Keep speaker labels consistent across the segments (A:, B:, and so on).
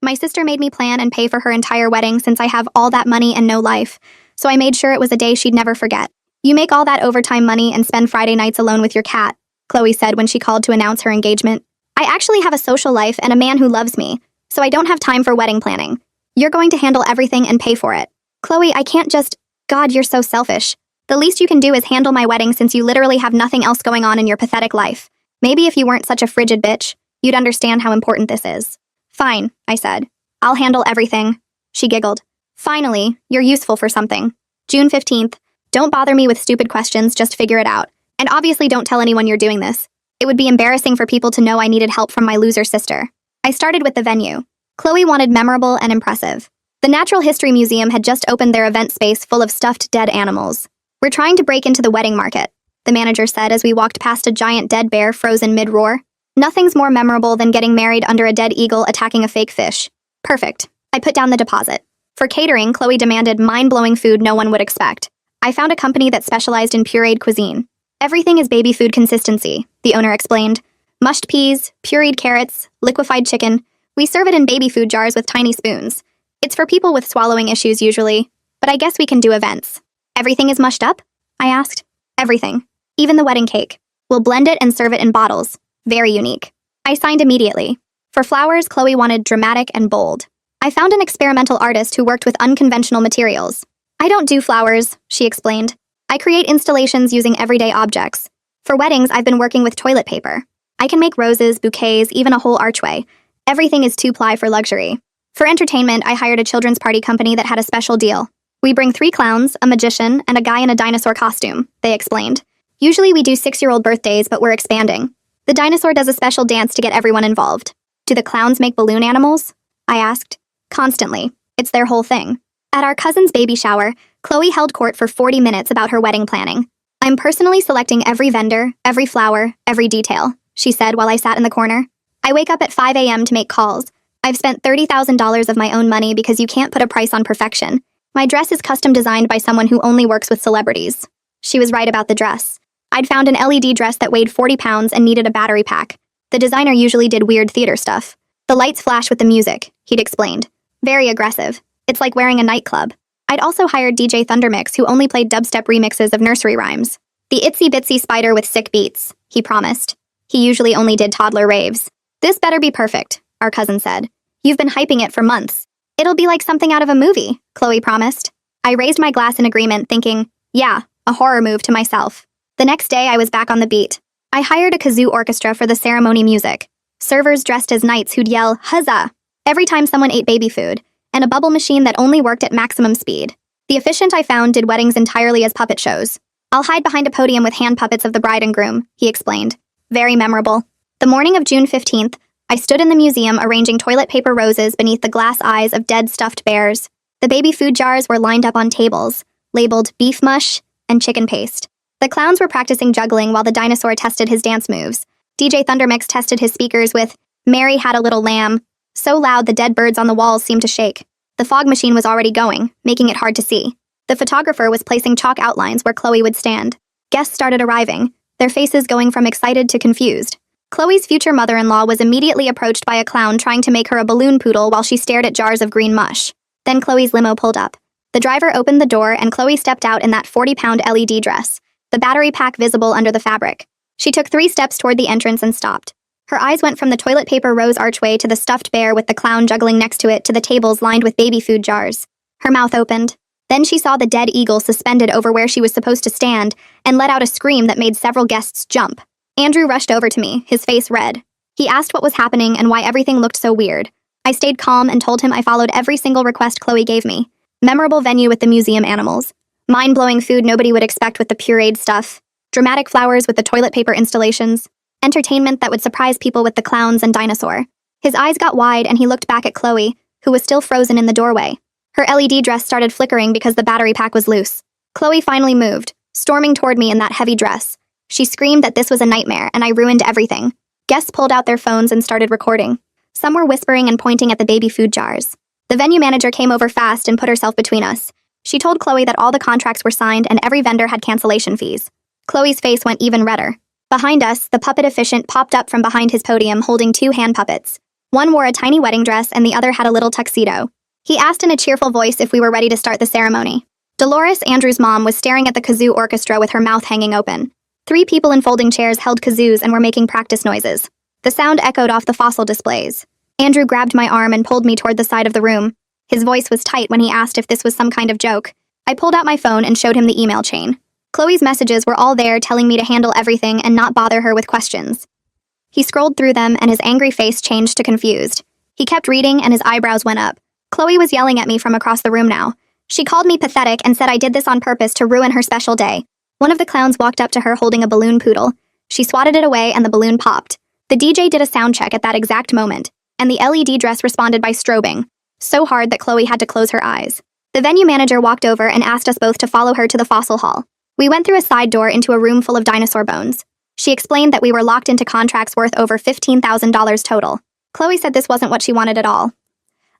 A: My sister made me plan and pay for her entire wedding since I have all that money and no life, so I made sure it was a day she'd never forget. You make all that overtime money and spend Friday nights alone with your cat, Chloe said when she called to announce her engagement. I actually have a social life and a man who loves me, so I don't have time for wedding planning. You're going to handle everything and pay for it. Chloe, I can't just... God, you're so selfish. The least you can do is handle my wedding since you literally have nothing else going on in your pathetic life. Maybe if you weren't such a frigid bitch, you'd understand how important this is. Fine, I said. I'll handle everything. She giggled. Finally, you're useful for something. June 15th. Don't bother me with stupid questions, just figure it out. And obviously don't tell anyone you're doing this. It would be embarrassing for people to know I needed help from my loser sister. I started with the venue. Chloe wanted memorable and impressive. The Natural History Museum had just opened their event space full of stuffed dead animals. We're trying to break into the wedding market, the manager said as we walked past a giant dead bear frozen mid-roar. Nothing's more memorable than getting married under a dead eagle attacking a fake fish. Perfect. I put down the deposit. For catering, Chloe demanded mind-blowing food no one would expect. I found a company that specialized in pureed cuisine. Everything is baby food consistency, the owner explained. Mushed peas, pureed carrots, liquefied chicken. We serve it in baby food jars with tiny spoons. It's for people with swallowing issues usually, but I guess we can do events. Everything is mushed up? I asked. Everything. Even the wedding cake. We'll blend it and serve it in bottles. Very unique. I signed immediately. For flowers, Chloe wanted dramatic and bold. I found an experimental artist who worked with unconventional materials. I don't do flowers, she explained. I create installations using everyday objects. For weddings, I've been working with toilet paper. I can make roses, bouquets, even a whole archway. Everything is 2-ply for luxury. For entertainment, I hired a children's party company that had a special deal. We bring 3 clowns, a magician, and a guy in a dinosaur costume, they explained. Usually we do 6-year-old birthdays, but we're expanding. The dinosaur does a special dance to get everyone involved. Do the clowns make balloon animals? I asked. Constantly. It's their whole thing. At our cousin's baby shower, Chloe held court for 40 minutes about her wedding planning. I'm personally selecting every vendor, every flower, every detail, she said while I sat in the corner. I wake up at 5 a.m. to make calls. I've spent $30,000 of my own money because you can't put a price on perfection. My dress is custom designed by someone who only works with celebrities. She was right about the dress. I'd found an LED dress that weighed 40 pounds and needed a battery pack. The designer usually did weird theater stuff. The lights flash with the music, he'd explained. Very aggressive. It's like wearing a nightclub. I'd also hired DJ Thundermix, who only played dubstep remixes of nursery rhymes. The itsy bitsy spider with sick beats, he promised. He usually only did toddler raves. This better be perfect, our cousin said. You've been hyping it for months. It'll be like something out of a movie, Chloe promised. I raised my glass in agreement, thinking, yeah, a horror move to myself. The next day, I was back on the beat. I hired a kazoo orchestra for the ceremony music. Servers dressed as knights who'd yell, huzzah, every time someone ate baby food, and a bubble machine that only worked at maximum speed. The efficient I found did weddings entirely as puppet shows. I'll hide behind a podium with hand puppets of the bride and groom, he explained. Very memorable. The morning of June 15th, I stood in the museum arranging toilet paper roses beneath the glass eyes of dead stuffed bears. The baby food jars were lined up on tables, labeled beef mush and chicken paste. The clowns were practicing juggling while the dinosaur tested his dance moves. DJ Thundermix tested his speakers with Mary Had a Little Lamb, so loud the dead birds on the walls seemed to shake. The fog machine was already going, making it hard to see. The photographer was placing chalk outlines where Chloe would stand. Guests started arriving, their faces going from excited to confused. Chloe's future mother-in-law was immediately approached by a clown trying to make her a balloon poodle while she stared at jars of green mush. Then Chloe's limo pulled up. The driver opened the door and Chloe stepped out in that 40-pound LED dress, the battery pack visible under the fabric. She took 3 steps toward the entrance and stopped. Her eyes went from the toilet paper rose archway to the stuffed bear with the clown juggling next to it to the tables lined with baby food jars. Her mouth opened. Then she saw the dead eagle suspended over where she was supposed to stand and let out a scream that made several guests jump. Andrew rushed over to me, his face red. He asked what was happening and why everything looked so weird. I stayed calm and told him I followed every single request Chloe gave me. Memorable venue with the museum animals. Mind-blowing food nobody would expect with the pureed stuff. Dramatic flowers with the toilet paper installations. Entertainment that would surprise people with the clowns and dinosaur. His eyes got wide and he looked back at Chloe, who was still frozen in the doorway. Her LED dress started flickering because the battery pack was loose. Chloe finally moved, storming toward me in that heavy dress. She screamed that this was a nightmare and I ruined everything. Guests pulled out their phones and started recording. Some were whispering and pointing at the baby food jars. The venue manager came over fast and put herself between us. She told Chloe that all the contracts were signed and every vendor had cancellation fees. Chloe's face went even redder. Behind us, the puppet efficient popped up from behind his podium holding 2 hand puppets. One wore a tiny wedding dress and the other had a little tuxedo. He asked in a cheerful voice if we were ready to start the ceremony. Dolores, Andrew's mom, was staring at the kazoo orchestra with her mouth hanging open. 3 people in folding chairs held kazoos and were making practice noises. The sound echoed off the fossil displays. Andrew grabbed my arm and pulled me toward the side of the room. His voice was tight when he asked if this was some kind of joke. I pulled out my phone and showed him the email chain. Chloe's messages were all there telling me to handle everything and not bother her with questions. He scrolled through them and his angry face changed to confused. He kept reading and his eyebrows went up. Chloe was yelling at me from across the room now. She called me pathetic and said I did this on purpose to ruin her special day. One of the clowns walked up to her holding a balloon poodle. She swatted it away and the balloon popped. The DJ did a sound check at that exact moment, and the LED dress responded by strobing, so hard that Chloe had to close her eyes. The venue manager walked over and asked us both to follow her to the fossil hall. We went through a side door into a room full of dinosaur bones. She explained that we were locked into contracts worth over $15,000 total. Chloe said this wasn't what she wanted at all.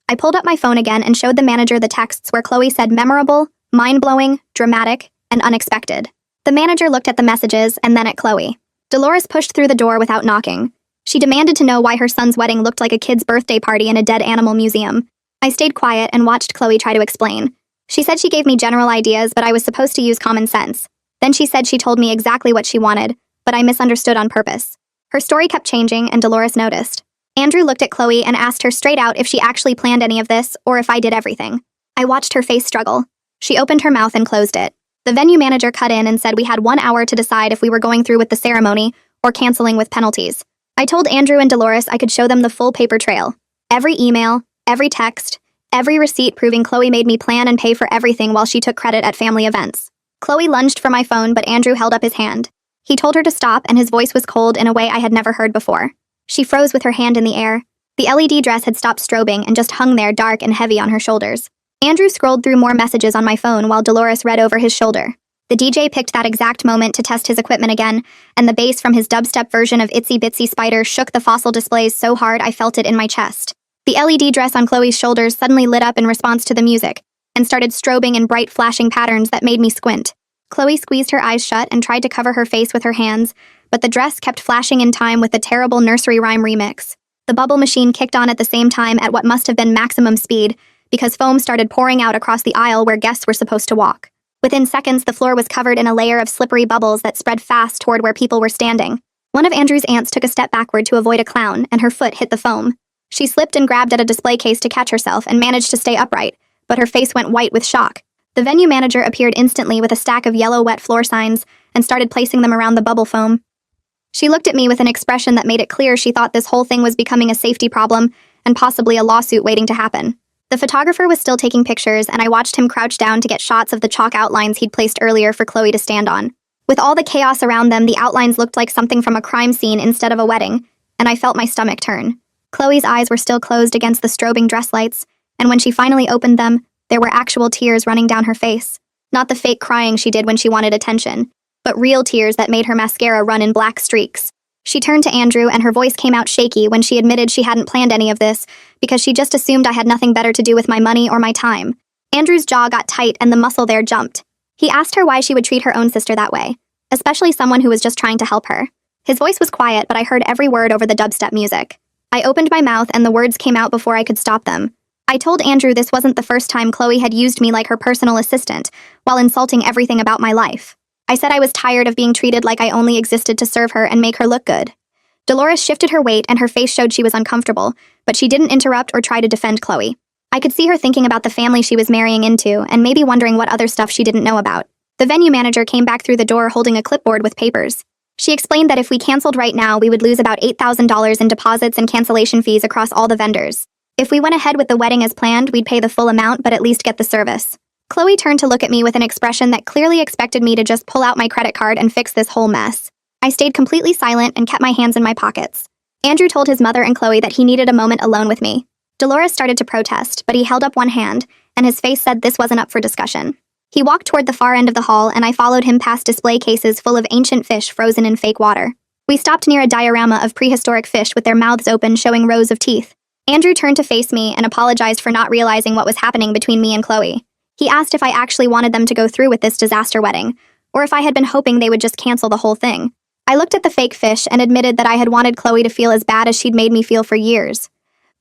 A: I pulled up my phone again and showed the manager the texts where Chloe said memorable, mind-blowing, dramatic, and unexpected. The manager looked at the messages and then at Chloe. Dolores pushed through the door without knocking. She demanded to know why her son's wedding looked like a kid's birthday party in a dead animal museum. I stayed quiet and watched Chloe try to explain. She said she gave me general ideas, but I was supposed to use common sense. Then she said she told me exactly what she wanted, but I misunderstood on purpose. Her story kept changing, and Dolores noticed. Andrew looked at Chloe and asked her straight out if she actually planned any of this, or if I did everything. I watched her face struggle. She opened her mouth and closed it. The venue manager cut in and said we had 1 hour to decide if we were going through with the ceremony or canceling with penalties. I told Andrew and Dolores I could show them the full paper trail. Every email, every text, every receipt proving Chloe made me plan and pay for everything while she took credit at family events. Chloe lunged for my phone, but Andrew held up his hand. He told her to stop, and his voice was cold in a way I had never heard before. She froze with her hand in the air. The LED dress had stopped strobing and just hung there dark and heavy on her shoulders. Andrew scrolled through more messages on my phone while Dolores read over his shoulder. The DJ picked that exact moment to test his equipment again, and the bass from his dubstep version of Itsy Bitsy Spider shook the fossil displays so hard I felt it in my chest. The LED dress on Chloe's shoulders suddenly lit up in response to the music, and started strobing in bright flashing patterns that made me squint. Chloe squeezed her eyes shut and tried to cover her face with her hands, but the dress kept flashing in time with the terrible nursery rhyme remix. The bubble machine kicked on at the same time at what must have been maximum speed, because foam started pouring out across the aisle where guests were supposed to walk. Within seconds, the floor was covered in a layer of slippery bubbles that spread fast toward where people were standing. One of Andrew's aunts took a step backward to avoid a clown, and her foot hit the foam. She slipped and grabbed at a display case to catch herself and managed to stay upright, but her face went white with shock. The venue manager appeared instantly with a stack of yellow wet floor signs and started placing them around the bubble foam. She looked at me with an expression that made it clear she thought this whole thing was becoming a safety problem and possibly a lawsuit waiting to happen. The photographer was still taking pictures, and I watched him crouch down to get shots of the chalk outlines he'd placed earlier for Chloe to stand on. With all the chaos around them, the outlines looked like something from a crime scene instead of a wedding, and I felt my stomach turn. Chloe's eyes were still closed against the strobing dress lights, and when she finally opened them, there were actual tears running down her face. Not the fake crying she did when she wanted attention, but real tears that made her mascara run in black streaks. She turned to Andrew, and her voice came out shaky when she admitted she hadn't planned any of this because she just assumed I had nothing better to do with my money or my time. Andrew's jaw got tight and the muscle there jumped. He asked her why she would treat her own sister that way, especially someone who was just trying to help her. His voice was quiet, but I heard every word over the dubstep music. I opened my mouth and the words came out before I could stop them. I told Andrew this wasn't the first time Chloe had used me like her personal assistant while insulting everything about my life. I said I was tired of being treated like I only existed to serve her and make her look good. Dolores shifted her weight and her face showed she was uncomfortable, but she didn't interrupt or try to defend Chloe. I could see her thinking about the family she was marrying into and maybe wondering what other stuff she didn't know about. The venue manager came back through the door holding a clipboard with papers. She explained that if we canceled right now, we would lose about $8,000 in deposits and cancellation fees across all the vendors. If we went ahead with the wedding as planned, we'd pay the full amount but at least get the service. Chloe turned to look at me with an expression that clearly expected me to just pull out my credit card and fix this whole mess. I stayed completely silent and kept my hands in my pockets. Andrew told his mother and Chloe that he needed a moment alone with me. Dolores started to protest, but he held up one hand, and his face said this wasn't up for discussion. He walked toward the far end of the hall, and I followed him past display cases full of ancient fish frozen in fake water. We stopped near a diorama of prehistoric fish with their mouths open showing rows of teeth. Andrew turned to face me and apologized for not realizing what was happening between me and Chloe. He asked if I actually wanted them to go through with this disaster wedding, or if I had been hoping they would just cancel the whole thing. I looked at the fake fish and admitted that I had wanted Chloe to feel as bad as she'd made me feel for years.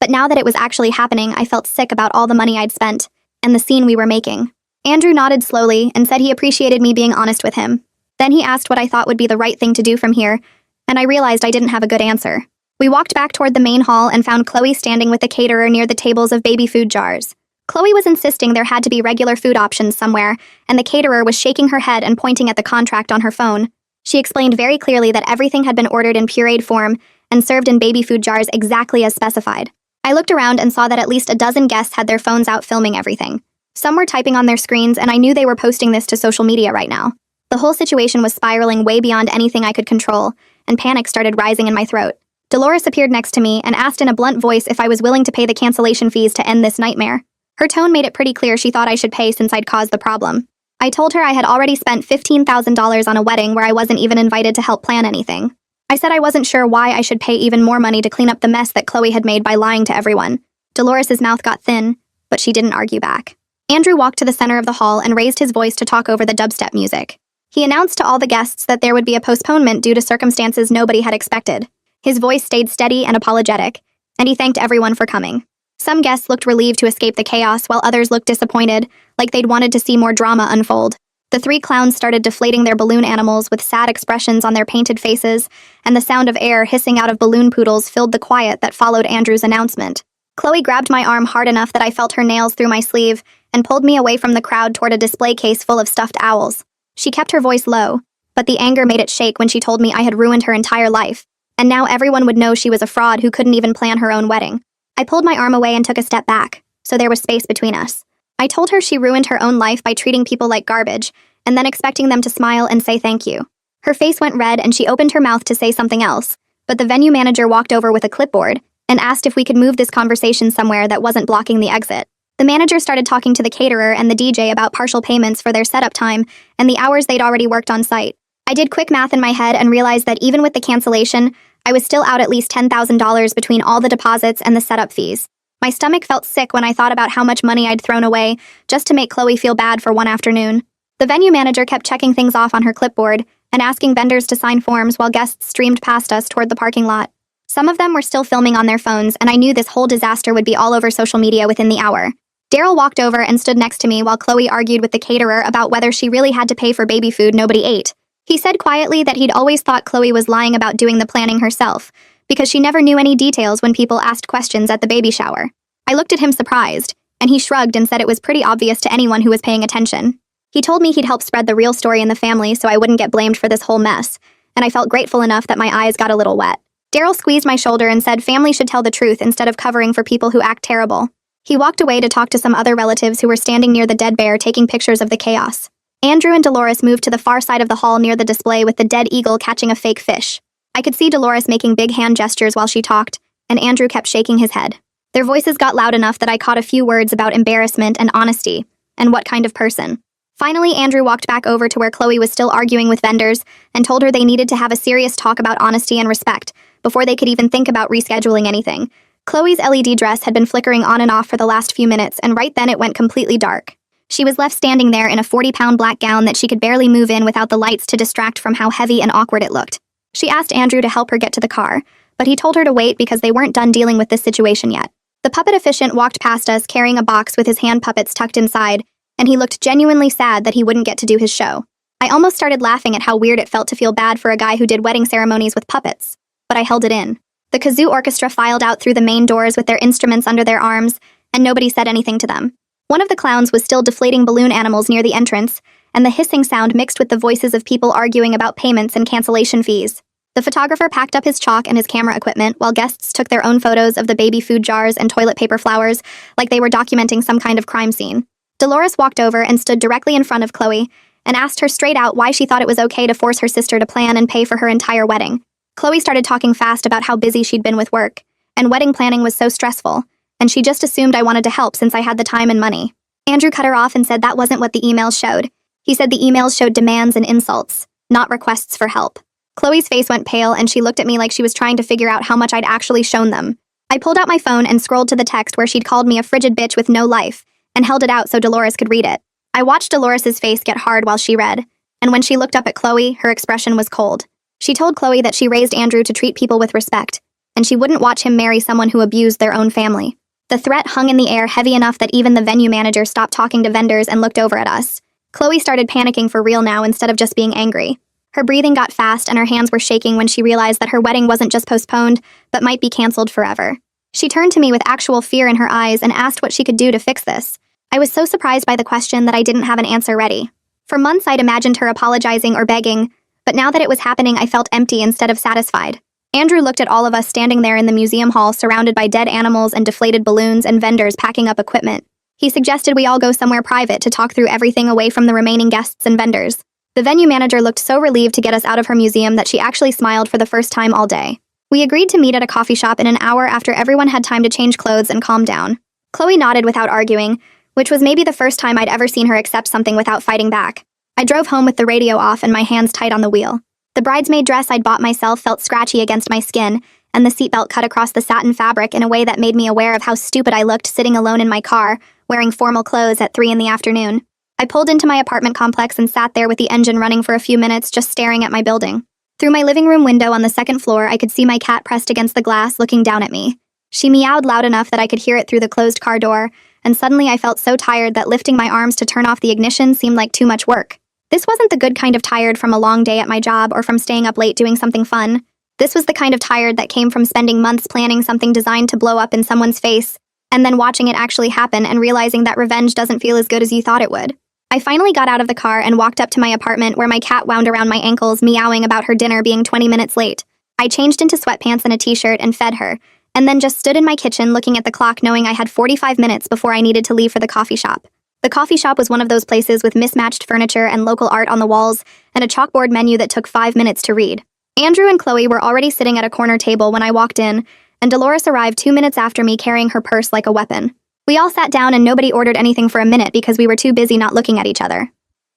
A: But now that it was actually happening, I felt sick about all the money I'd spent and the scene we were making. Andrew nodded slowly and said he appreciated me being honest with him. Then he asked what I thought would be the right thing to do from here, and I realized I didn't have a good answer. We walked back toward the main hall and found Chloe standing with the caterer near the tables of baby food jars. Chloe was insisting there had to be regular food options somewhere, and the caterer was shaking her head and pointing at the contract on her phone. She explained very clearly that everything had been ordered in pureed form and served in baby food jars exactly as specified. I looked around and saw that at least a dozen guests had their phones out filming everything. Some were typing on their screens, and I knew they were posting this to social media right now. The whole situation was spiraling way beyond anything I could control, and panic started rising in my throat. Dolores appeared next to me and asked in a blunt voice if I was willing to pay the cancellation fees to end this nightmare. Her tone made it pretty clear she thought I should pay since I'd caused the problem. I told her I had already spent $15,000 on a wedding where I wasn't even invited to help plan anything. I said I wasn't sure why I should pay even more money to clean up the mess that Chloe had made by lying to everyone. Dolores's mouth got thin, but she didn't argue back. Andrew walked to the center of the hall and raised his voice to talk over the dubstep music. He announced to all the guests that there would be a postponement due to circumstances nobody had expected. His voice stayed steady and apologetic, and he thanked everyone for coming. Some guests looked relieved to escape the chaos, while others looked disappointed, like they'd wanted to see more drama unfold. The three clowns started deflating their balloon animals with sad expressions on their painted faces, and the sound of air hissing out of balloon poodles filled the quiet that followed Andrew's announcement. Chloe grabbed my arm hard enough that I felt her nails through my sleeve and pulled me away from the crowd toward a display case full of stuffed owls. She kept her voice low, but the anger made it shake when she told me I had ruined her entire life, and now everyone would know she was a fraud who couldn't even plan her own wedding. I pulled my arm away and took a step back, so there was space between us. I told her she ruined her own life by treating people like garbage, and then expecting them to smile and say thank you. Her face went red and she opened her mouth to say something else, but the venue manager walked over with a clipboard and asked if we could move this conversation somewhere that wasn't blocking the exit. The manager started talking to the caterer and the DJ about partial payments for their setup time and the hours they'd already worked on site. I did quick math in my head and realized that even with the cancellation, I was still out at least $10,000 between all the deposits and the setup fees. My stomach felt sick when I thought about how much money I'd thrown away just to make Chloe feel bad for one afternoon. The venue manager kept checking things off on her clipboard and asking vendors to sign forms while guests streamed past us toward the parking lot. Some of them were still filming on their phones, and I knew this whole disaster would be all over social media within the hour. Daryl walked over and stood next to me while Chloe argued with the caterer about whether she really had to pay for baby food nobody ate. He said quietly that he'd always thought Chloe was lying about doing the planning herself, because she never knew any details when people asked questions at the baby shower. I looked at him surprised, and he shrugged and said it was pretty obvious to anyone who was paying attention. He told me he'd help spread the real story in the family so I wouldn't get blamed for this whole mess, and I felt grateful enough that my eyes got a little wet. Daryl squeezed my shoulder and said family should tell the truth instead of covering for people who act terrible. He walked away to talk to some other relatives who were standing near the dead bear taking pictures of the chaos. Andrew and Dolores moved to the far side of the hall near the display with the dead eagle catching a fake fish. I could see Dolores making big hand gestures while she talked, and Andrew kept shaking his head. Their voices got loud enough that I caught a few words about embarrassment and honesty, and what kind of person. Finally, Andrew walked back over to where Chloe was still arguing with vendors and told her they needed to have a serious talk about honesty and respect before they could even think about rescheduling anything. Chloe's LED dress had been flickering on and off for the last few minutes, and right then it went completely dark. She was left standing there in a 40-pound black gown that she could barely move in without the lights to distract from how heavy and awkward it looked. She asked Andrew to help her get to the car, but he told her to wait because they weren't done dealing with this situation yet. The puppet officiant walked past us carrying a box with his hand puppets tucked inside, and he looked genuinely sad that he wouldn't get to do his show. I almost started laughing at how weird it felt to feel bad for a guy who did wedding ceremonies with puppets, but I held it in. The kazoo orchestra filed out through the main doors with their instruments under their arms, and nobody said anything to them. One of the clowns was still deflating balloon animals near the entrance, and the hissing sound mixed with the voices of people arguing about payments and cancellation fees. The photographer packed up his chalk and his camera equipment while guests took their own photos of the baby food jars and toilet paper flowers like they were documenting some kind of crime scene. Dolores walked over and stood directly in front of Chloe and asked her straight out why she thought it was okay to force her sister to plan and pay for her entire wedding. Chloe started talking fast about how busy she'd been with work, and wedding planning was so stressful, and she just assumed I wanted to help since I had the time and money. Andrew cut her off and said that wasn't what the emails showed. He said the emails showed demands and insults, not requests for help. Chloe's face went pale and she looked at me like she was trying to figure out how much I'd actually shown them. I pulled out my phone and scrolled to the text where she'd called me a frigid bitch with no life, and held it out so Dolores could read it. I watched Dolores's face get hard while she read, and when she looked up at Chloe, her expression was cold. She told Chloe that she raised Andrew to treat people with respect, and she wouldn't watch him marry someone who abused their own family. The threat hung in the air heavy enough that even the venue manager stopped talking to vendors and looked over at us. Chloe started panicking for real now instead of just being angry. Her breathing got fast and her hands were shaking when she realized that her wedding wasn't just postponed, but might be canceled forever. She turned to me with actual fear in her eyes and asked what she could do to fix this. I was so surprised by the question that I didn't have an answer ready. For months I'd imagined her apologizing or begging, but now that it was happening I felt empty instead of satisfied. Andrew looked at all of us standing there in the museum hall surrounded by dead animals and deflated balloons and vendors packing up equipment. He suggested we all go somewhere private to talk through everything away from the remaining guests and vendors. The venue manager looked so relieved to get us out of her museum that she actually smiled for the first time all day. We agreed to meet at a coffee shop in an hour after everyone had time to change clothes and calm down. Chloe nodded without arguing, which was maybe the first time I'd ever seen her accept something without fighting back. I drove home with the radio off and my hands tight on the wheel. The bridesmaid dress I'd bought myself felt scratchy against my skin, and the seatbelt cut across the satin fabric in a way that made me aware of how stupid I looked sitting alone in my car, wearing formal clothes at 3 in the afternoon. I pulled into my apartment complex and sat there with the engine running for a few minutes just staring at my building. Through my living room window on the second floor, I could see my cat pressed against the glass looking down at me. She meowed loud enough that I could hear it through the closed car door, and suddenly I felt so tired that lifting my arms to turn off the ignition seemed like too much work. This wasn't the good kind of tired from a long day at my job or from staying up late doing something fun. This was the kind of tired that came from spending months planning something designed to blow up in someone's face, and then watching it actually happen and realizing that revenge doesn't feel as good as you thought it would. I finally got out of the car and walked up to my apartment where my cat wound around my ankles, meowing about her dinner being 20 minutes late. I changed into sweatpants and a t-shirt and fed her, and then just stood in my kitchen looking at the clock knowing I had 45 minutes before I needed to leave for the coffee shop. The coffee shop was one of those places with mismatched furniture and local art on the walls, and a chalkboard menu that took 5 minutes to read. Andrew and Chloe were already sitting at a corner table when I walked in, and Dolores arrived 2 minutes after me carrying her purse like a weapon. We all sat down and nobody ordered anything for a minute because we were too busy not looking at each other.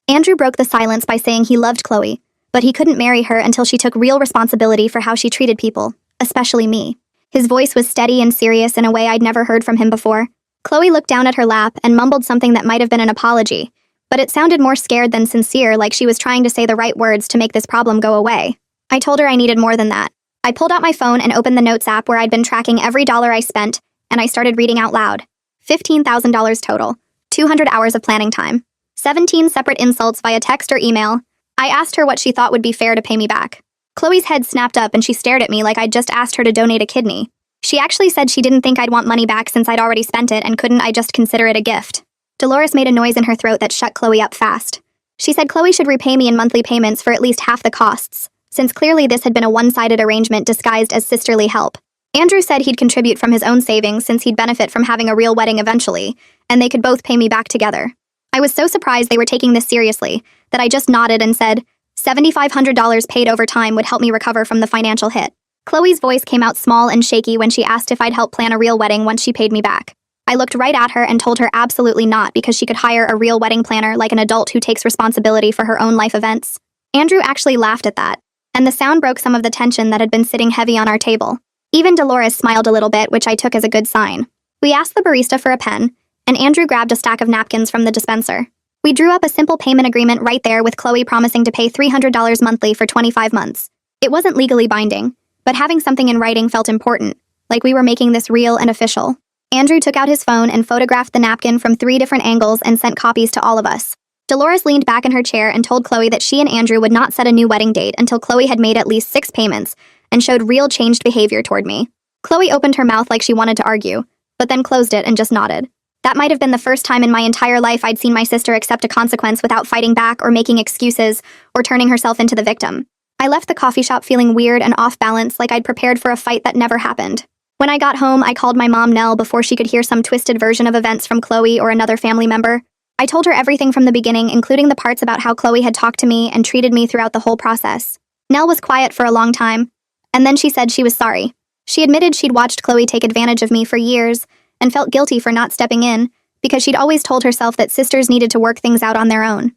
A: Andrew broke the silence by saying he loved Chloe, but he couldn't marry her until she took real responsibility for how she treated people, especially me. His voice was steady and serious in a way I'd never heard from him before. Chloe looked down at her lap and mumbled something that might have been an apology, but it sounded more scared than sincere, like she was trying to say the right words to make this problem go away. I told her I needed more than that. I pulled out my phone and opened the Notes app where I'd been tracking every dollar I spent, and I started reading out loud. $15,000 total, 200 hours of planning time, 17 separate insults via text or email. I asked her what she thought would be fair to pay me back. Chloe's head snapped up and she stared at me like I'd just asked her to donate a kidney. She actually said she didn't think I'd want money back since I'd already spent it, and couldn't I just consider it a gift? Dolores made a noise in her throat that shut Chloe up fast. She said Chloe should repay me in monthly payments for at least half the costs, since clearly this had been a one-sided arrangement disguised as sisterly help. Andrew said he'd contribute from his own savings since he'd benefit from having a real wedding eventually, and they could both pay me back together. I was so surprised they were taking this seriously that I just nodded and said $7,500 paid over time would help me recover from the financial hit. Chloe's voice came out small and shaky when she asked if I'd help plan a real wedding once she paid me back. I looked right at her and told her absolutely not, because she could hire a real wedding planner like an adult who takes responsibility for her own life events. Andrew actually laughed at that, and the sound broke some of the tension that had been sitting heavy on our table. Even Dolores smiled a little bit, which I took as a good sign. We asked the barista for a pen, and Andrew grabbed a stack of napkins from the dispenser. We drew up a simple payment agreement right there, with Chloe promising to pay $300 monthly for 25 months. It wasn't legally binding, but having something in writing felt important, like we were making this real and official. Andrew took out his phone and photographed the napkin from 3 different angles and sent copies to all of us. Dolores leaned back in her chair and told Chloe that she and Andrew would not set a new wedding date until Chloe had made at least 6 payments and showed real changed behavior toward me. Chloe opened her mouth like she wanted to argue, but then closed it and just nodded. That might have been the first time in my entire life I'd seen my sister accept a consequence without fighting back or making excuses or turning herself into the victim. I left the coffee shop feeling weird and off balance, like I'd prepared for a fight that never happened. When I got home, I called my mom Nell before she could hear some twisted version of events from Chloe or another family member. I told her everything from the beginning, including the parts about how Chloe had talked to me and treated me throughout the whole process. Nell was quiet for a long time, and then she said she was sorry. She admitted she'd watched Chloe take advantage of me for years and felt guilty for not stepping in, because she'd always told herself that sisters needed to work things out on their own.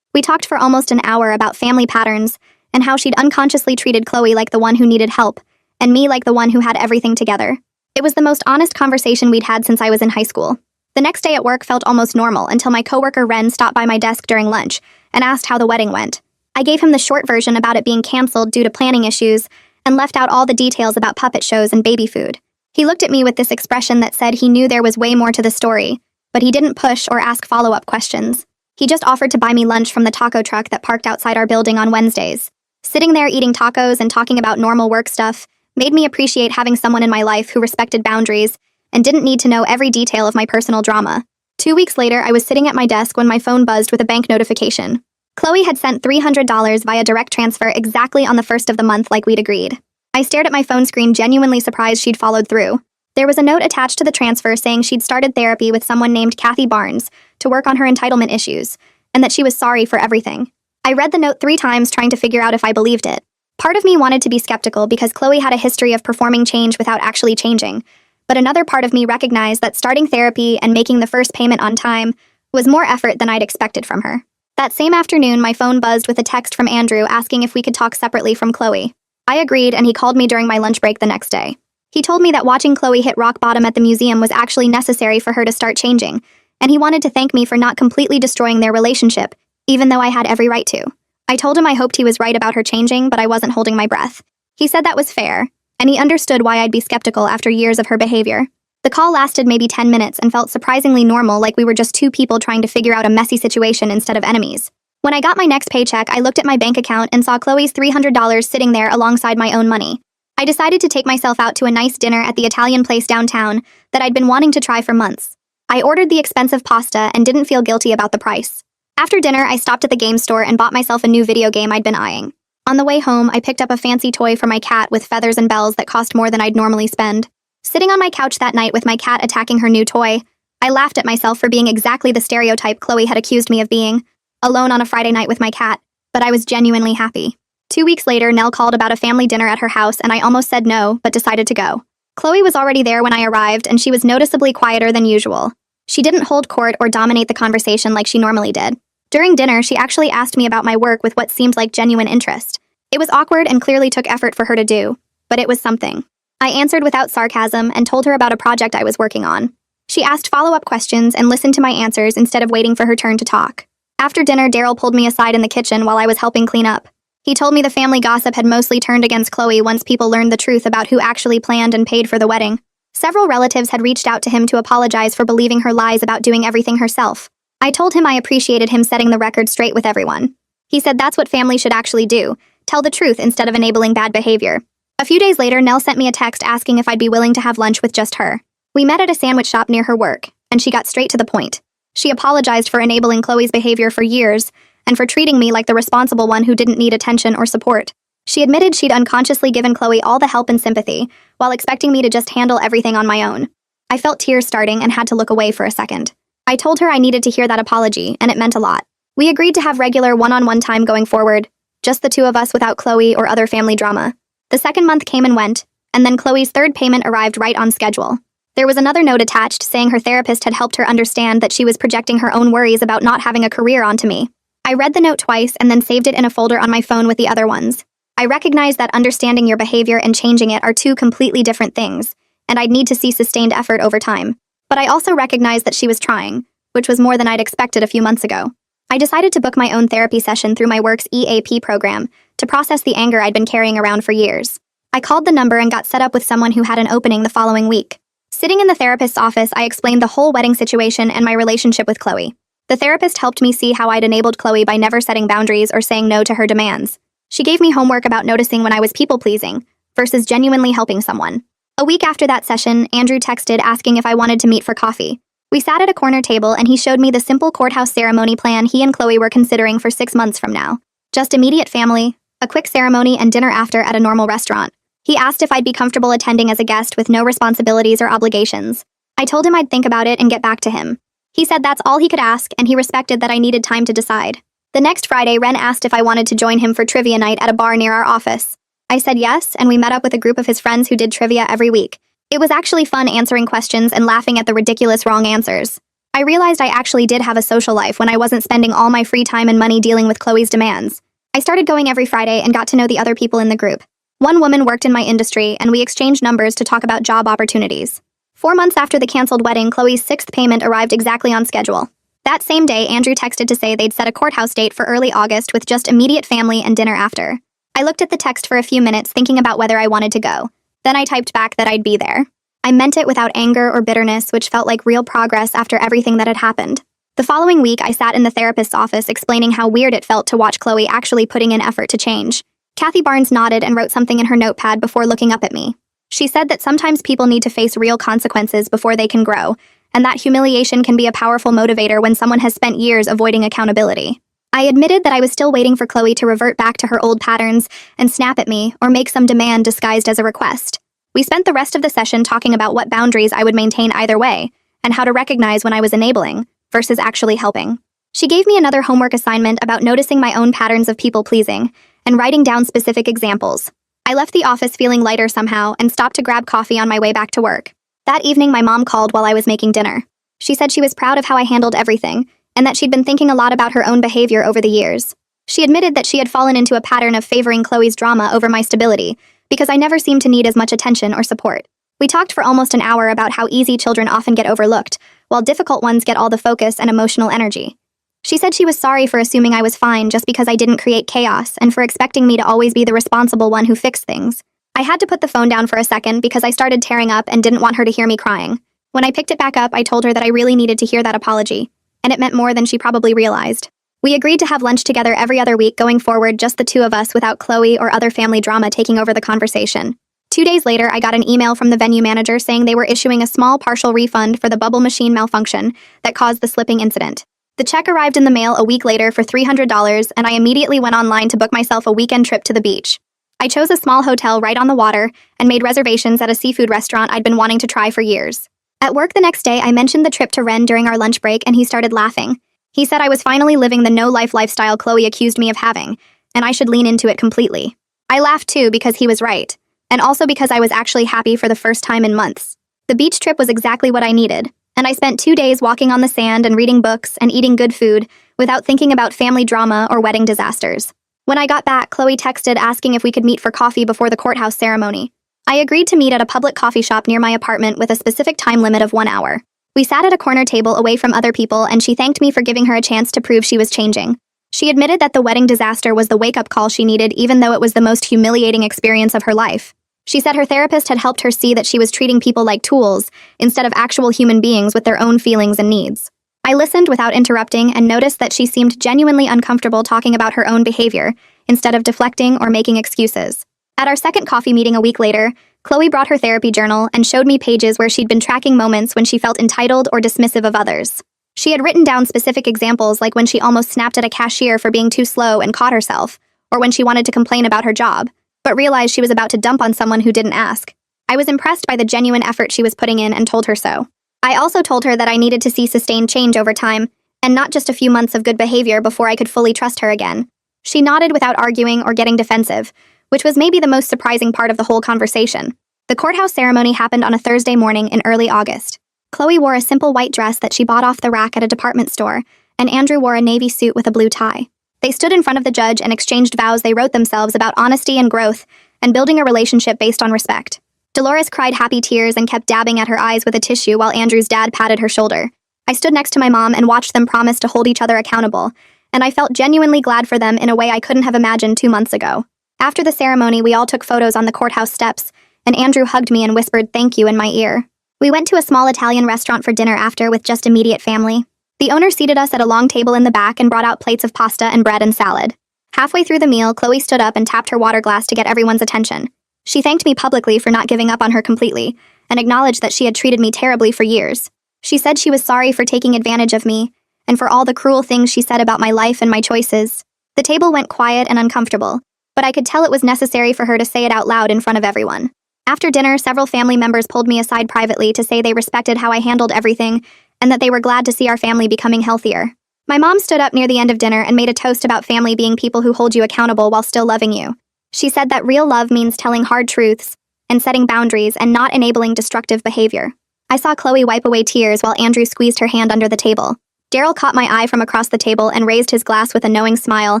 A: We talked for almost an hour about family patterns and how she'd unconsciously treated Chloe like the one who needed help, and me like the one who had everything together. It was the most honest conversation we'd had since I was in high school. The next day at work felt almost normal until my coworker Ren stopped by my desk during lunch and asked how the wedding went. I gave him the short version about it being canceled due to planning issues, and left out all the details about puppet shows and baby food. He looked at me with this expression that said he knew there was way more to the story, but he didn't push or ask follow-up questions. He just offered to buy me lunch from the taco truck that parked outside our building on Wednesdays. Sitting there eating tacos and talking about normal work stuff made me appreciate having someone in my life who respected boundaries and didn't need to know every detail of my personal drama. 2 weeks later, I was sitting at my desk when my phone buzzed with a bank notification. Chloe had sent $300 via direct transfer exactly on the 1st of the month like we'd agreed. I stared at my phone screen, genuinely surprised she'd followed through. There was a note attached to the transfer saying she'd started therapy with someone named Kathy Barnes to work on her entitlement issues, and that she was sorry for everything. I read the note 3 times trying to figure out if I believed it. Part of me wanted to be skeptical because Chloe had a history of performing change without actually changing, but another part of me recognized that starting therapy and making the first payment on time was more effort than I'd expected from her. That same afternoon, my phone buzzed with a text from Andrew asking if we could talk separately from Chloe. I agreed, and he called me during my lunch break the next day. He told me that watching Chloe hit rock bottom at the museum was actually necessary for her to start changing, and he wanted to thank me for not completely destroying their relationship, even though I had every right to. I told him I hoped he was right about her changing, but I wasn't holding my breath. He said that was fair, and he understood why I'd be skeptical after years of her behavior. The call lasted maybe 10 minutes and felt surprisingly normal, like we were just 2 people trying to figure out a messy situation instead of enemies. When I got my next paycheck, I looked at my bank account and saw Chloe's $300 sitting there alongside my own money. I decided to take myself out to a nice dinner at the Italian place downtown that I'd been wanting to try for months. I ordered the expensive pasta and didn't feel guilty about the price. After dinner, I stopped at the game store and bought myself a new video game I'd been eyeing. On the way home, I picked up a fancy toy for my cat with feathers and bells that cost more than I'd normally spend. Sitting on my couch that night with my cat attacking her new toy, I laughed at myself for being exactly the stereotype Chloe had accused me of being, alone on a Friday night with my cat, but I was genuinely happy. 2 weeks later, Nell called about a family dinner at her house, and I almost said no, but decided to go. Chloe was already there when I arrived, and she was noticeably quieter than usual. She didn't hold court or dominate the conversation like she normally did. During dinner, she actually asked me about my work with what seemed like genuine interest. It was awkward and clearly took effort for her to do, but it was something. I answered without sarcasm and told her about a project I was working on. She asked follow-up questions and listened to my answers instead of waiting for her turn to talk. After dinner, Daryl pulled me aside in the kitchen while I was helping clean up. He told me the family gossip had mostly turned against Chloe once people learned the truth about who actually planned and paid for the wedding. Several relatives had reached out to him to apologize for believing her lies about doing everything herself. I told him I appreciated him setting the record straight with everyone. He said that's what family should actually do, tell the truth instead of enabling bad behavior. A few days later, Nell sent me a text asking if I'd be willing to have lunch with just her. We met at a sandwich shop near her work, and she got straight to the point. She apologized for enabling Chloe's behavior for years, and for treating me like the responsible one who didn't need attention or support. She admitted she'd unconsciously given Chloe all the help and sympathy, while expecting me to just handle everything on my own. I felt tears starting and had to look away for a second. I told her I needed to hear that apology, and it meant a lot. We agreed to have regular one-on-one time going forward, just the 2 of us without Chloe or other family drama. The 2nd month came and went, and then Chloe's 3rd payment arrived right on schedule. There was another note attached saying her therapist had helped her understand that she was projecting her own worries about not having a career onto me. I read the note twice and then saved it in a folder on my phone with the other ones. I recognized that understanding your behavior and changing it are 2 completely different things, and I'd need to see sustained effort over time. But I also recognized that she was trying, which was more than I'd expected a few months ago. I decided to book my own therapy session through my work's EAP program to process the anger I'd been carrying around for years. I called the number and got set up with someone who had an opening the following week. Sitting in the therapist's office, I explained the whole wedding situation and my relationship with Chloe. The therapist helped me see how I'd enabled Chloe by never setting boundaries or saying no to her demands. She gave me homework about noticing when I was people-pleasing versus genuinely helping someone. A week after that session, Andrew texted asking if I wanted to meet for coffee. We sat at a corner table and he showed me the simple courthouse ceremony plan he and Chloe were considering for 6 months from now. Just immediate family, a quick ceremony, and dinner after at a normal restaurant. He asked if I'd be comfortable attending as a guest with no responsibilities or obligations. I told him I'd think about it and get back to him. He said that's all he could ask, and he respected that I needed time to decide. The next Friday, Ren asked if I wanted to join him for trivia night at a bar near our office. I said yes, and we met up with a group of his friends who did trivia every week. It was actually fun answering questions and laughing at the ridiculous wrong answers. I realized I actually did have a social life when I wasn't spending all my free time and money dealing with Chloe's demands. I started going every Friday and got to know the other people in the group. One woman worked in my industry, and we exchanged numbers to talk about job opportunities. 4 months after the canceled wedding, Chloe's 6th payment arrived exactly on schedule. That same day, Andrew texted to say they'd set a courthouse date for early August with just immediate family and dinner after. I looked at the text for a few minutes, thinking about whether I wanted to go. Then I typed back that I'd be there. I meant it without anger or bitterness, which felt like real progress after everything that had happened. The following week, I sat in the therapist's office explaining how weird it felt to watch Chloe actually putting in effort to change. Kathy Barnes nodded and wrote something in her notepad before looking up at me. She said that sometimes people need to face real consequences before they can grow, and that humiliation can be a powerful motivator when someone has spent years avoiding accountability. I admitted that I was still waiting for Chloe to revert back to her old patterns and snap at me or make some demand disguised as a request. We spent the rest of the session talking about what boundaries I would maintain either way, and how to recognize when I was enabling versus actually helping. She gave me another homework assignment about noticing my own patterns of people-pleasing and writing down specific examples. I left the office feeling lighter somehow and stopped to grab coffee on my way back to work. That evening, my mom called while I was making dinner. She said she was proud of how I handled everything, and that she'd been thinking a lot about her own behavior over the years. She admitted that she had fallen into a pattern of favoring Chloe's drama over my stability, because I never seemed to need as much attention or support. We talked for almost an hour about how easy children often get overlooked, while difficult ones get all the focus and emotional energy. She said she was sorry for assuming I was fine just because I didn't create chaos and for expecting me to always be the responsible one who fixed things. I had to put the phone down for a second because I started tearing up and didn't want her to hear me crying. When I picked it back up, I told her that I really needed to hear that apology, and it meant more than she probably realized. We agreed to have lunch together every other week going forward, just the two of us without Chloe or other family drama taking over the conversation. 2 days later, I got an email from the venue manager saying they were issuing a small partial refund for the bubble machine malfunction that caused the slipping incident. The check arrived in the mail a week later for $300, and I immediately went online to book myself a weekend trip to the beach. I chose a small hotel right on the water and made reservations at a seafood restaurant I'd been wanting to try for years. At work the next day, I mentioned the trip to Ren during our lunch break, and he started laughing. He said I was finally living the no-life lifestyle Chloe accused me of having, and I should lean into it completely. I laughed too because he was right, and also because I was actually happy for the first time in months. The beach trip was exactly what I needed, and I spent 2 days walking on the sand and reading books and eating good food without thinking about family drama or wedding disasters. When I got back, Chloe texted asking if we could meet for coffee before the courthouse ceremony. I agreed to meet at a public coffee shop near my apartment with a specific time limit of 1 hour. We sat at a corner table away from other people, and she thanked me for giving her a chance to prove she was changing. She admitted that the wedding disaster was the wake-up call she needed, even though it was the most humiliating experience of her life. She said her therapist had helped her see that she was treating people like tools instead of actual human beings with their own feelings and needs. I listened without interrupting and noticed that she seemed genuinely uncomfortable talking about her own behavior instead of deflecting or making excuses. At our second coffee meeting a week later, Chloe brought her therapy journal and showed me pages where she'd been tracking moments when she felt entitled or dismissive of others. She had written down specific examples, like when she almost snapped at a cashier for being too slow and caught herself, or when she wanted to complain about her job, but realized she was about to dump on someone who didn't ask. I was impressed by the genuine effort she was putting in and told her so. I also told her that I needed to see sustained change over time, and not just a few months of good behavior before I could fully trust her again. She nodded without arguing or getting defensive, which was maybe the most surprising part of the whole conversation. The courthouse ceremony happened on a Thursday morning in early August. Chloe wore a simple white dress that she bought off the rack at a department store, and Andrew wore a navy suit with a blue tie. They stood in front of the judge and exchanged vows they wrote themselves about honesty and growth and building a relationship based on respect. Dolores cried happy tears and kept dabbing at her eyes with a tissue while Andrew's dad patted her shoulder. I stood next to my mom and watched them promise to hold each other accountable, and I felt genuinely glad for them in a way I couldn't have imagined 2 months ago. After the ceremony, we all took photos on the courthouse steps, and Andrew hugged me and whispered thank you in my ear. We went to a small Italian restaurant for dinner after with just immediate family. The owner seated us at a long table in the back and brought out plates of pasta and bread and salad. Halfway through the meal, Chloe stood up and tapped her water glass to get everyone's attention. She thanked me publicly for not giving up on her completely, and acknowledged that she had treated me terribly for years. She said she was sorry for taking advantage of me, and for all the cruel things she said about my life and my choices. The table went quiet and uncomfortable, but I could tell it was necessary for her to say it out loud in front of everyone. After dinner, several family members pulled me aside privately to say they respected how I handled everything, and that they were glad to see our family becoming healthier. My mom stood up near the end of dinner and made a toast about family being people who hold you accountable while still loving you. She said that real love means telling hard truths and setting boundaries and not enabling destructive behavior. I saw Chloe wipe away tears while Andrew squeezed her hand under the table. Daryl caught my eye from across the table and raised his glass with a knowing smile,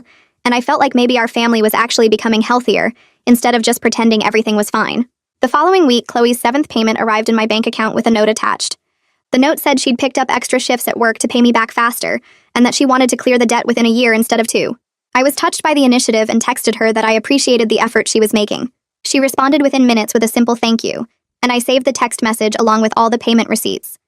A: and I felt like maybe our family was actually becoming healthier instead of just pretending everything was fine. The following week, Chloe's 7th payment arrived in my bank account with a note attached. The note said she'd picked up extra shifts at work to pay me back faster, and that she wanted to clear the debt within a year instead of 2. I was touched by the initiative and texted her that I appreciated the effort she was making. She responded within minutes with a simple thank you, and I saved the text message along with all the payment receipts.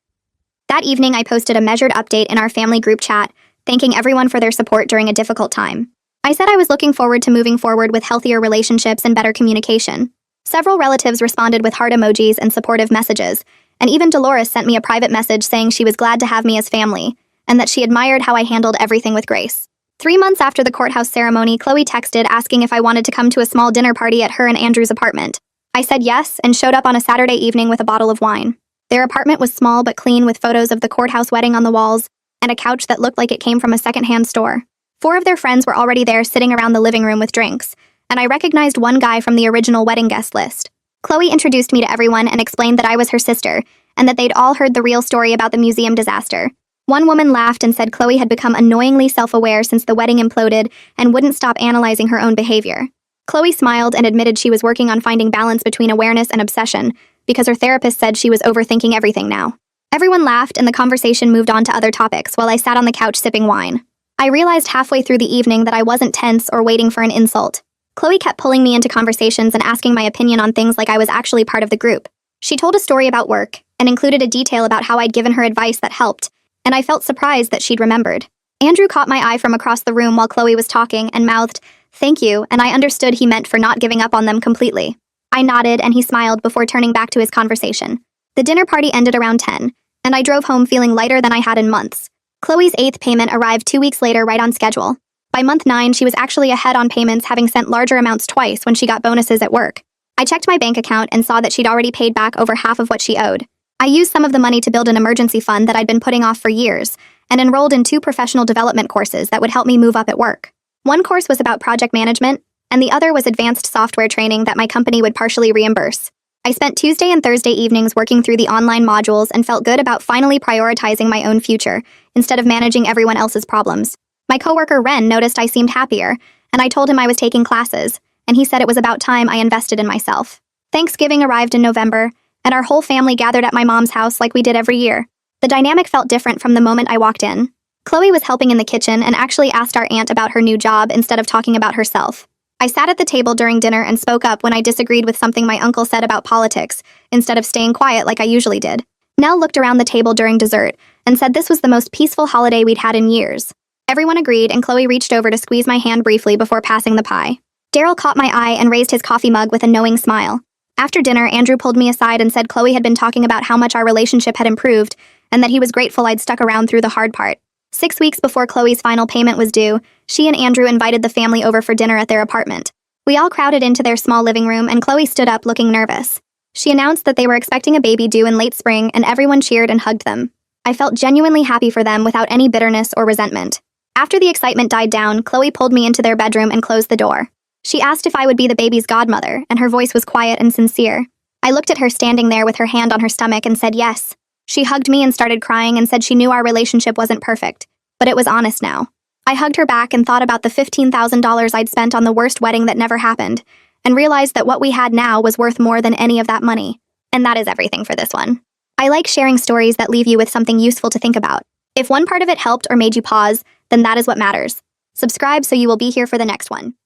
A: That evening, I posted a measured update in our family group chat, thanking everyone for their support during a difficult time. I said I was looking forward to moving forward with healthier relationships and better communication. Several relatives responded with heart emojis and supportive messages, and even Dolores sent me a private message saying she was glad to have me as family, and that she admired how I handled everything with grace. 3 months after the courthouse ceremony, Chloe texted asking if I wanted to come to a small dinner party at her and Andrew's apartment. I said yes and showed up on a Saturday evening with a bottle of wine. Their apartment was small but clean with photos of the courthouse wedding on the walls and a couch that looked like it came from a secondhand store. 4 of their friends were already there sitting around the living room with drinks, and I recognized one guy from the original wedding guest list. Chloe introduced me to everyone and explained that I was her sister and that they'd all heard the real story about the museum disaster. One woman laughed and said Chloe had become annoyingly self-aware since the wedding imploded and wouldn't stop analyzing her own behavior. Chloe smiled and admitted she was working on finding balance between awareness and obsession because her therapist said she was overthinking everything now. Everyone laughed and the conversation moved on to other topics while I sat on the couch sipping wine. I realized halfway through the evening that I wasn't tense or waiting for an insult. Chloe kept pulling me into conversations and asking my opinion on things like I was actually part of the group. She told a story about work and included a detail about how I'd given her advice that helped, and I felt surprised that she'd remembered. Andrew caught my eye from across the room while Chloe was talking and mouthed, "Thank you," and I understood he meant for not giving up on them completely. I nodded and he smiled before turning back to his conversation. The dinner party ended around 10, and I drove home feeling lighter than I had in months. Chloe's 8th payment arrived 2 weeks later right on schedule. By month 9, she was actually ahead on payments, having sent larger amounts twice when she got bonuses at work. I checked my bank account and saw that she'd already paid back over half of what she owed. I used some of the money to build an emergency fund that I'd been putting off for years, and enrolled in 2 professional development courses that would help me move up at work. One course was about project management, and the other was advanced software training that my company would partially reimburse. I spent Tuesday and Thursday evenings working through the online modules and felt good about finally prioritizing my own future, instead of managing everyone else's problems. My coworker Ren noticed I seemed happier, and I told him I was taking classes, and he said it was about time I invested in myself. Thanksgiving arrived in November, and our whole family gathered at my mom's house like we did every year. The dynamic felt different from the moment I walked in. Chloe was helping in the kitchen and actually asked our aunt about her new job instead of talking about herself. I sat at the table during dinner and spoke up when I disagreed with something my uncle said about politics, instead of staying quiet like I usually did. Nell looked around the table during dessert and said this was the most peaceful holiday we'd had in years. Everyone agreed, and Chloe reached over to squeeze my hand briefly before passing the pie. Daryl caught my eye and raised his coffee mug with a knowing smile. After dinner, Andrew pulled me aside and said Chloe had been talking about how much our relationship had improved and that he was grateful I'd stuck around through the hard part. 6 weeks before Chloe's final payment was due, she and Andrew invited the family over for dinner at their apartment. We all crowded into their small living room, and Chloe stood up looking nervous. She announced that they were expecting a baby due in late spring, and everyone cheered and hugged them. I felt genuinely happy for them without any bitterness or resentment. After the excitement died down, Chloe pulled me into their bedroom and closed the door. She asked if I would be the baby's godmother, and her voice was quiet and sincere. I looked at her standing there with her hand on her stomach and said yes. She hugged me and started crying and said she knew our relationship wasn't perfect, but it was honest now. I hugged her back and thought about the $15,000 I'd spent on the worst wedding that never happened, and realized that what we had now was worth more than any of that money. And that is everything for this one. I like sharing stories that leave you with something useful to think about. If one part of it helped or made you pause, then that is what matters. Subscribe so you will be here for the next one.